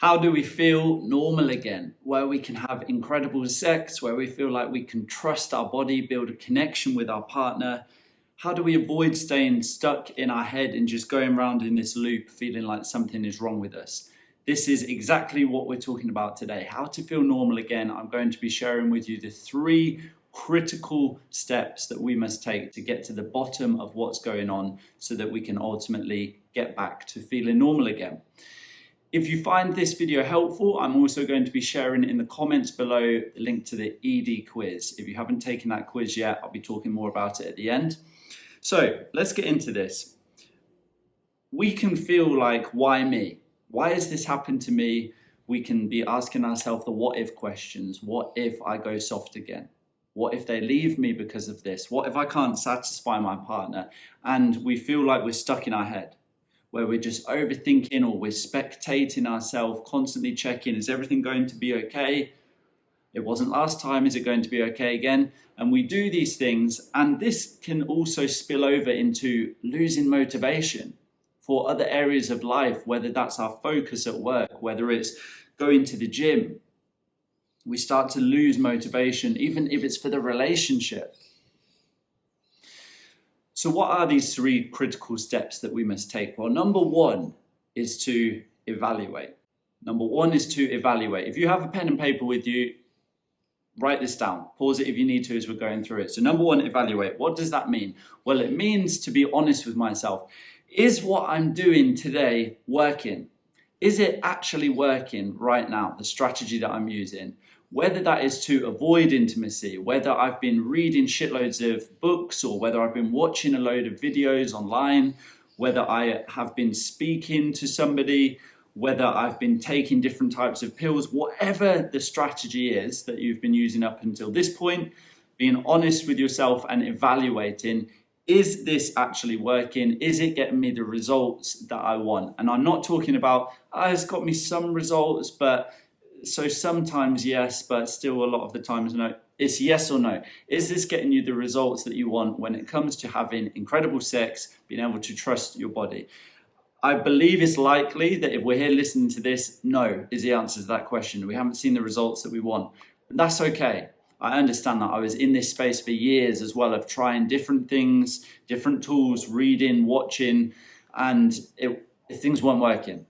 How do we feel normal again, where we can have incredible sex, where we feel like we can trust our body, build a connection with our partner? How do we avoid staying stuck in our head and just going around in this loop, feeling like something is wrong with us? This is exactly what we're talking about today. How to feel normal again. I'm going to be sharing with you the 3 critical steps that we must take to get to the bottom of what's going on so that we can ultimately get back to feeling normal again. If you find this video helpful, I'm also going to be sharing in the comments below the link to the E.D Quiz. If you haven't taken that quiz yet, I'll be talking more about it at the end. So let's get into this. We can feel like, why me? Why has this happened to me? We can be asking ourselves the what if questions. What if I go soft again? What if they leave me because of this? What if I can't satisfy my partner? And we feel like we're stuck in our head, where we're just overthinking or we're spectating ourselves, constantly checking, is everything going to be okay? It wasn't last time, is it going to be okay again? And we do these things, and this can also spill over into losing motivation for other areas of life, whether that's our focus at work, whether it's going to the gym. We start to lose motivation, even if it's for the relationship. So what are these 3 critical steps that we must take? Well, number 1 is to evaluate. Number 1 is to evaluate. If you have a pen and paper with you, write this down. Pause it if you need to as we're going through it. So number 1, evaluate. What does that mean? Well, it means to be honest with myself. Is what I'm doing today working? Is it actually working right now, the strategy that I'm using? Whether that is to avoid intimacy, whether I've been reading shitloads of books, or whether I've been watching a load of videos online, whether I have been speaking to somebody, whether I've been taking different types of pills, whatever the strategy is that you've been using up until this point, being honest with yourself and evaluating, is this actually working? Is it getting me the results that I want? And I'm not talking about, it's got me some results, but so sometimes yes, but still a lot of the times no. It's yes or no. Is this getting you the results that you want when it comes to having incredible sex, being able to trust your body? I believe it's likely that if we're here listening to this, no is the answer to that question. We haven't seen the results that we want. But that's okay. I understand that. I was in this space for years as well, of trying different things, different tools, reading, watching, and things weren't working.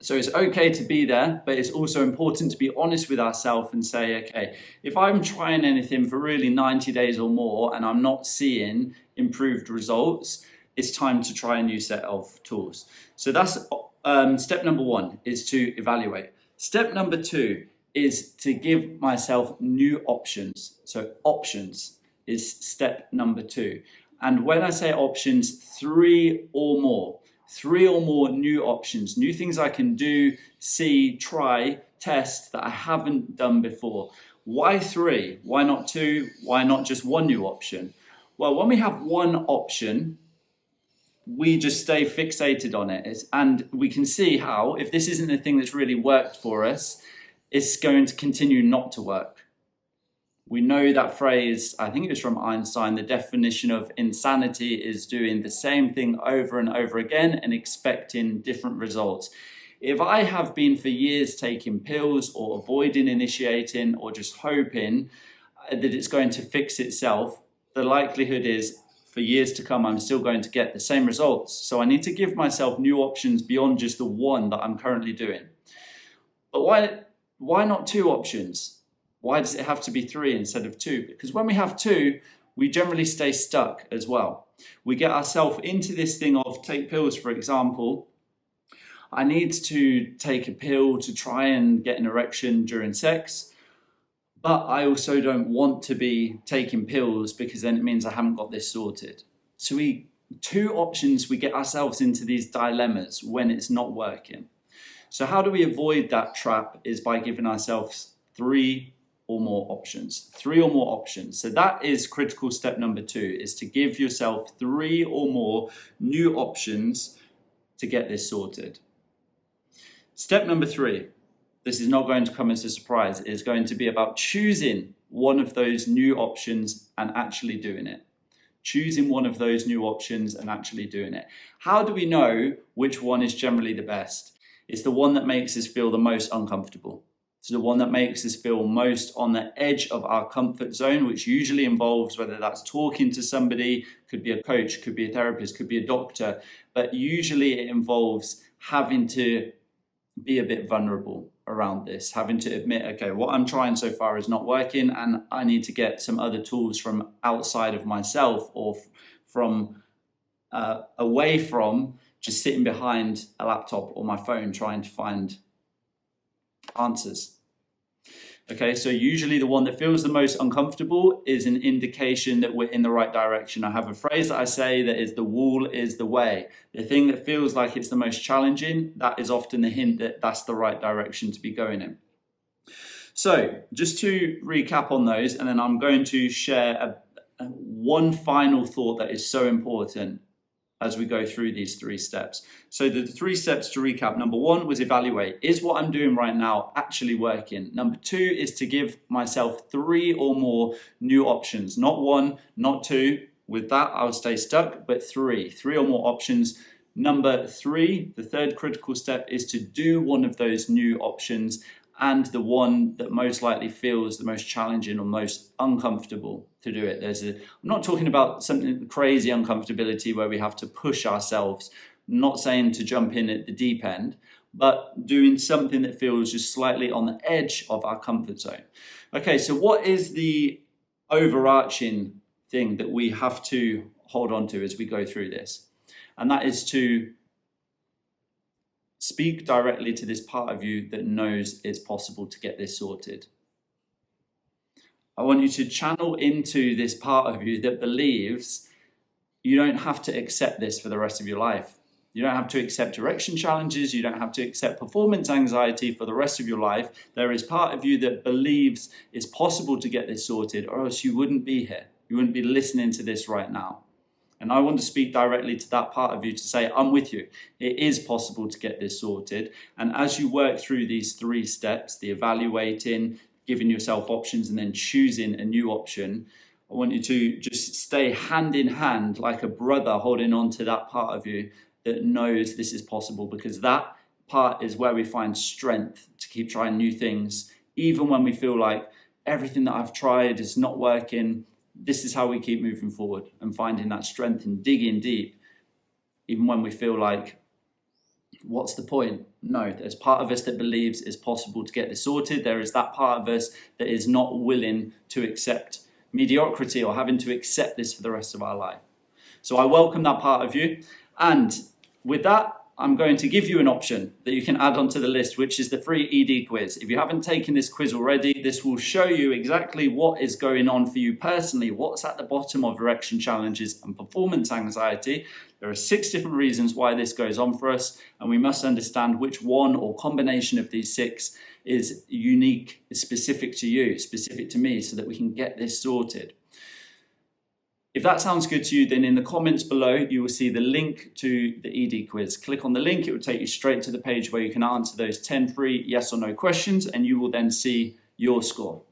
So it's okay to be there, but it's also important to be honest with ourselves and say, okay, if I'm trying anything for really 90 days or more and I'm not seeing improved results, it's time to try a new set of tools. So that's step number 1, is to evaluate. Step number 2 is to give myself new options. So options is step number 2. And when I say options, 3 or more. 3 or more new options, new things I can do, see, try, test that I haven't done before. Why 3? Why not 2? Why not just 1 new option? Well, when we have 1 option, we just stay fixated on it. And we can see how, if this isn't the thing that's really worked for us, it's going to continue not to work. We know that phrase, I think it was from Einstein, the definition of insanity is doing the same thing over and over again and expecting different results. If I have been for years taking pills or avoiding initiating or just hoping that it's going to fix itself, the likelihood is for years to come, I'm still going to get the same results. So I need to give myself new options beyond just the 1 that I'm currently doing. But why not 2 options? Why does it have to be 3 instead of 2? Because when we have 2, we generally stay stuck as well. We get ourselves into this thing of, take pills, for example. I need to take a pill to try and get an erection during sex, but I also don't want to be taking pills because then it means I haven't got this sorted. So 2 options, we get ourselves into these dilemmas when it's not working. So how do we avoid that trap? Is by giving ourselves 3 or more options. 3 or more options. So that is critical step number 2, is to give yourself 3 or more new options to get this sorted. Step number 3, this is not going to come as a surprise, is going to be about choosing one of those new options and actually doing it. Choosing one of those new options and actually doing it. How do we know which one is generally the best? It's the one that makes us feel the most uncomfortable. It's the one that makes us feel most on the edge of our comfort zone, which usually involves whether that's talking to somebody, could be a coach, could be a therapist, could be a doctor, but usually it involves having to be a bit vulnerable around this, having to admit, okay, what I'm trying so far is not working and I need to get some other tools from outside of myself or from away from just sitting behind a laptop or my phone trying to find answers. Okay, so usually the one that feels the most uncomfortable is an indication that we're in the right direction. I have a phrase that I say that is, the wall is the way. The thing that feels like it's the most challenging, that is often the hint that that's the right direction to be going in. So just to recap on those, and then I'm going to share one final thought that is so important as we go through these 3 steps. So the 3 steps to recap: number 1 was evaluate. Is what I'm doing right now actually working? Number 2 is to give myself 3 or more new options. Not 1, not 2. With that, I'll stay stuck, but 3 or more options. Number 3, the 3rd critical step, is to do one of those new options, and the one that most likely feels the most challenging or most uncomfortable to do it. I'm not talking about something crazy uncomfortability where we have to push ourselves. I'm not saying to jump in at the deep end, but doing something that feels just slightly on the edge of our comfort zone. Okay, so what is the overarching thing that we have to hold on to as we go through this? And that is to speak directly to this part of you that knows it's possible to get this sorted. I want you to channel into this part of you that believes you don't have to accept this for the rest of your life. You don't have to accept erection challenges. You don't have to accept performance anxiety for the rest of your life. There is part of you that believes it's possible to get this sorted, or else you wouldn't be here. You wouldn't be listening to this right now. And I want to speak directly to that part of you to say, I'm with you. It is possible to get this sorted. And as you work through these 3 steps, the evaluating, giving yourself options, and then choosing a new option, I want you to just stay hand in hand like a brother holding on to that part of you that knows this is possible, because that part is where we find strength to keep trying new things. Even when we feel like everything that I've tried is not working, this is how we keep moving forward and finding that strength and digging deep, even when we feel like, what's the point? No, there's part of us that believes it's possible to get this sorted. There is that part of us that is not willing to accept mediocrity or having to accept this for the rest of our life. So I welcome that part of you. And with that, I'm going to give you an option that you can add onto the list, which is the free E.D Quiz. If you haven't taken this quiz already, this will show you exactly what is going on for you personally, what's at the bottom of erection challenges and performance anxiety. There are 6 different reasons why this goes on for us, and we must understand which one or combination of these 6 is unique, is specific to you, specific to me, so that we can get this sorted. If that sounds good to you, then in the comments below, you will see the link to the E.D Quiz. Click on the link, it will take you straight to the page where you can answer those 10 free yes or no questions, and you will then see your score.